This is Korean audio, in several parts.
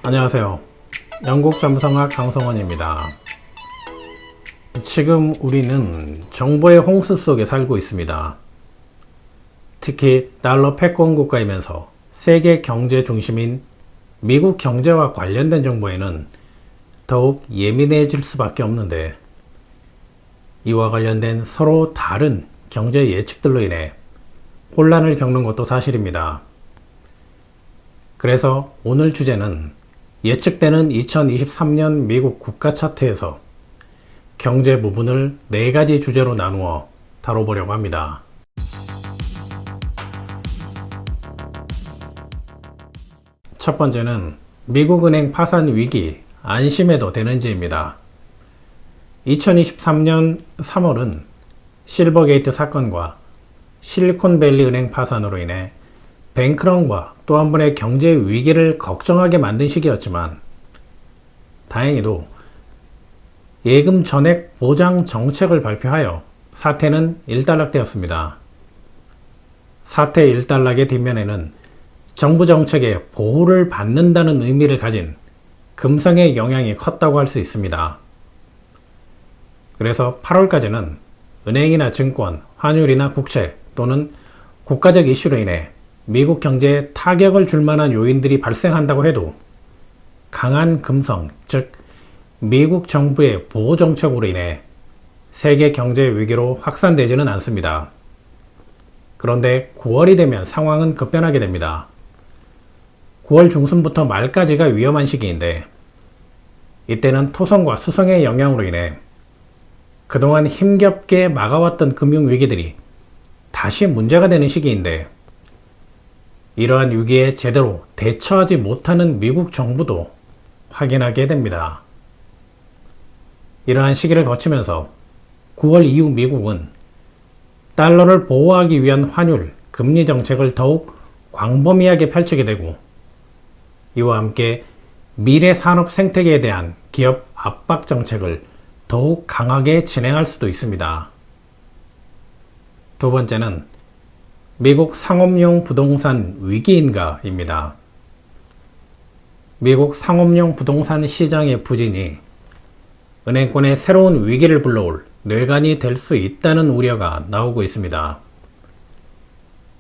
안녕하세요. 영국 잠성학 강성원입니다. 지금 우리는 정보의 홍수 속에 살고 있습니다. 특히 달러 패권 국가이면서 세계 경제 중심인 미국 경제와 관련된 정보에는 더욱 예민해질 수밖에 없는데, 이와 관련된 서로 다른 경제 예측들로 인해 혼란을 겪는 것도 사실입니다. 그래서 오늘 주제는 예측되는 2023년 미국 국가 차트에서 경제 부분을 4가지 주제로 나누어 다뤄보려고 합니다. 첫 번째는 미국 은행 파산 위기 안심해도 되는지입니다. 2023년 3월은 실버게이트 사건과 실리콘밸리 은행 파산으로 인해 뱅크런과 또 한 번의 경제 위기를 걱정하게 만든 시기였지만, 다행히도 예금 전액 보장 정책을 발표하여 사태는 일단락되었습니다. 사태 일단락의 뒷면에는 정부 정책의 보호를 받는다는 의미를 가진 금성의 영향이 컸다고 할 수 있습니다. 그래서 8월까지는 은행이나 증권, 환율이나 국채 또는 국가적 이슈로 인해 미국 경제에 타격을 줄 만한 요인들이 발생한다고 해도 강한 금성, 즉 미국 정부의 보호 정책으로 인해 세계 경제 위기로 확산되지는 않습니다. 그런데 9월이 되면 상황은 급변하게 됩니다. 9월 중순부터 말까지가 위험한 시기인데, 이때는 토성과 수성의 영향으로 인해 그동안 힘겹게 막아왔던 금융위기들이 다시 문제가 되는 시기인데, 이러한 위기에 제대로 대처하지 못하는 미국 정부도 확인하게 됩니다. 이러한 시기를 거치면서 9월 이후 미국은 달러를 보호하기 위한 환율, 금리 정책을 더욱 광범위하게 펼치게 되고, 이와 함께 미래 산업 생태계에 대한 기업 압박 정책을 더욱 강하게 진행할 수도 있습니다. 두 번째는 미국 상업용 부동산 위기인가입니다. 미국 상업용 부동산 시장의 부진이 은행권의 새로운 위기를 불러올 뇌관이 될 수 있다는 우려가 나오고 있습니다.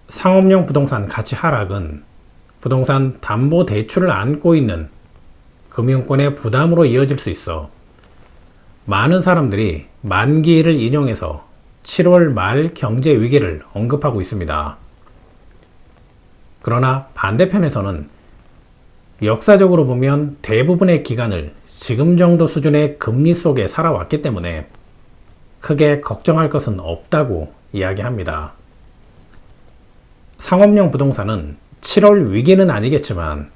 상업용 부동산 가치 하락은 부동산 담보 대출을 안고 있는 금융권의 부담으로 이어질 수 있어 많은 사람들이 만기일을 인용해서 7월 말 경제 위기를 언급하고 있습니다. 그러나 반대편에서는 역사적으로 보면 대부분의 기간을 지금 정도 수준의 금리 속에 살아왔기 때문에 크게 걱정할 것은 없다고 이야기합니다. 상업용 부동산은 7월 위기는 아니겠지만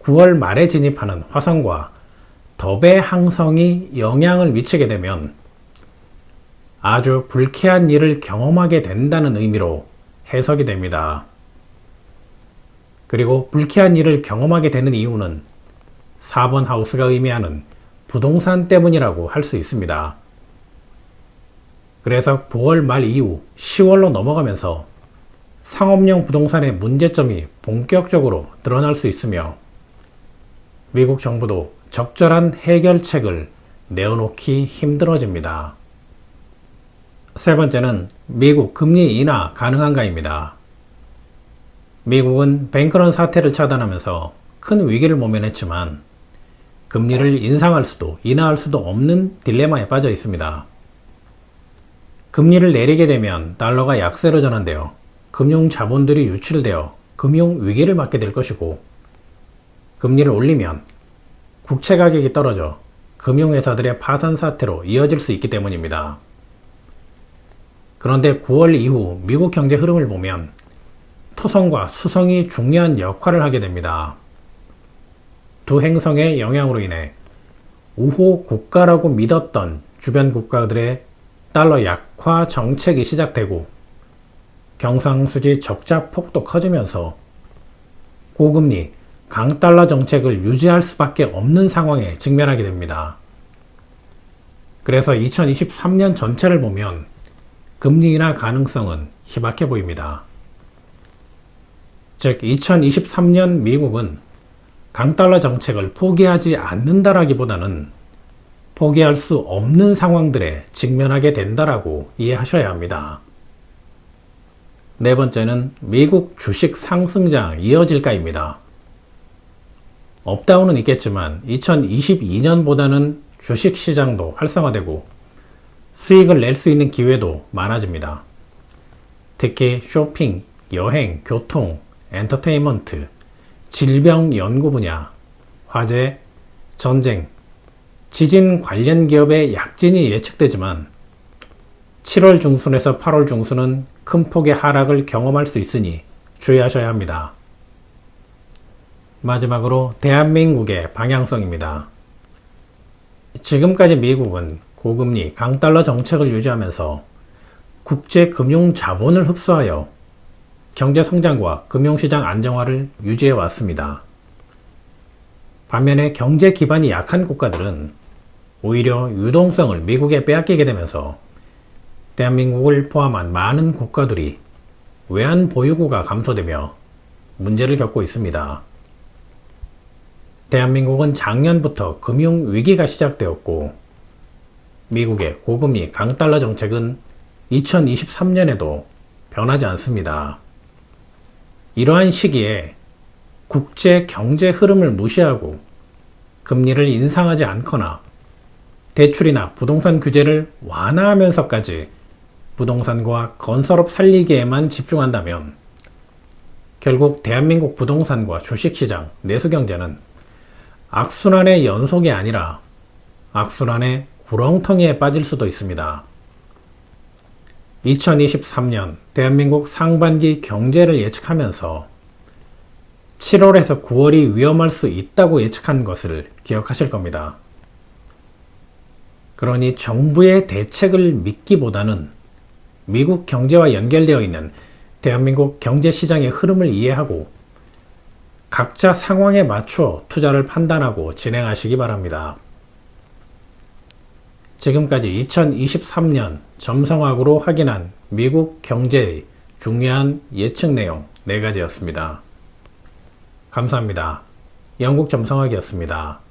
9월 말에 진입하는 화성과 덥의 항성이 영향을 미치게 되면 아주 불쾌한 일을 경험하게 된다는 의미로 해석이 됩니다. 그리고 불쾌한 일을 경험하게 되는 이유는 4번 하우스가 의미하는 부동산 때문이라고 할 수 있습니다. 그래서 9월 말 이후 10월로 넘어가면서 상업용 부동산의 문제점이 본격적으로 드러날 수 있으며, 미국 정부도 적절한 해결책을 내어놓기 힘들어집니다. 세 번째는 미국 금리 인하 가능한가입니다. 미국은 뱅크런 사태를 차단하면서 큰 위기를 모면했지만 금리를 인상할 수도 인하할 수도 없는 딜레마에 빠져 있습니다. 금리를 내리게 되면 달러가 약세로 전환되어 금융 자본들이 유출되어 금융 위기를 맞게 될 것이고, 금리를 올리면 국채 가격이 떨어져 금융회사들의 파산 사태로 이어질 수 있기 때문입니다. 그런데 9월 이후 미국 경제 흐름을 보면 토성과 수성이 중요한 역할을 하게 됩니다. 두 행성의 영향으로 인해 우호 국가라고 믿었던 주변 국가들의 달러 약화 정책이 시작되고, 경상수지 적자 폭도 커지면서 고금리, 강달러 정책을 유지할 수밖에 없는 상황에 직면하게 됩니다. 그래서 2023년 전체를 보면 금리 인하 가능성은 희박해 보입니다. 즉 2023년 미국은 강달러 정책을 포기하지 않는다라기보다는 포기할 수 없는 상황들에 직면하게 된다라고 이해하셔야 합니다. 네 번째는 미국 주식 상승장 이어질까입니다. 업다운은 있겠지만 2022년보다는 주식 시장도 활성화되고 수익을 낼 수 있는 기회도 많아집니다. 특히 쇼핑, 여행, 교통, 엔터테인먼트, 질병 연구 분야, 화재, 전쟁, 지진 관련 기업의 약진이 예측되지만 7월 중순에서 8월 중순은 큰 폭의 하락을 경험할 수 있으니 주의하셔야 합니다. 마지막으로 대한민국의 방향성입니다. 지금까지 미국은 고금리, 강달러 정책을 유지하면서 국제 금융 자본을 흡수하여 경제 성장과 금융시장 안정화를 유지해 왔습니다. 반면에 경제 기반이 약한 국가들은 오히려 유동성을 미국에 빼앗기게 되면서 대한민국을 포함한 많은 국가들이 외환 보유고가 감소되며 문제를 겪고 있습니다. 대한민국은 작년부터 금융위기가 시작되었고 미국의 고금리 강달러 정책은 2023년에도 변하지 않습니다. 이러한 시기에 국제 경제 흐름을 무시하고 금리를 인상하지 않거나 대출이나 부동산 규제를 완화하면서까지 부동산과 건설업 살리기에만 집중한다면 결국 대한민국 부동산과 주식시장, 내수경제는 악순환의 연속이 아니라 악순환의 구렁텅이에 빠질 수도 있습니다. 2023년 대한민국 상반기 경제를 예측하면서 7월에서 9월이 위험할 수 있다고 예측한 것을 기억하실 겁니다. 그러니 정부의 대책을 믿기보다는 미국 경제와 연결되어 있는 대한민국 경제시장의 흐름을 이해하고 각자 상황에 맞춰 투자를 판단하고 진행하시기 바랍니다. 지금까지 2023년 점성학으로 확인한 미국 경제의 중요한 예측 내용 4가지였습니다. 감사합니다. 영국 점성학이었습니다.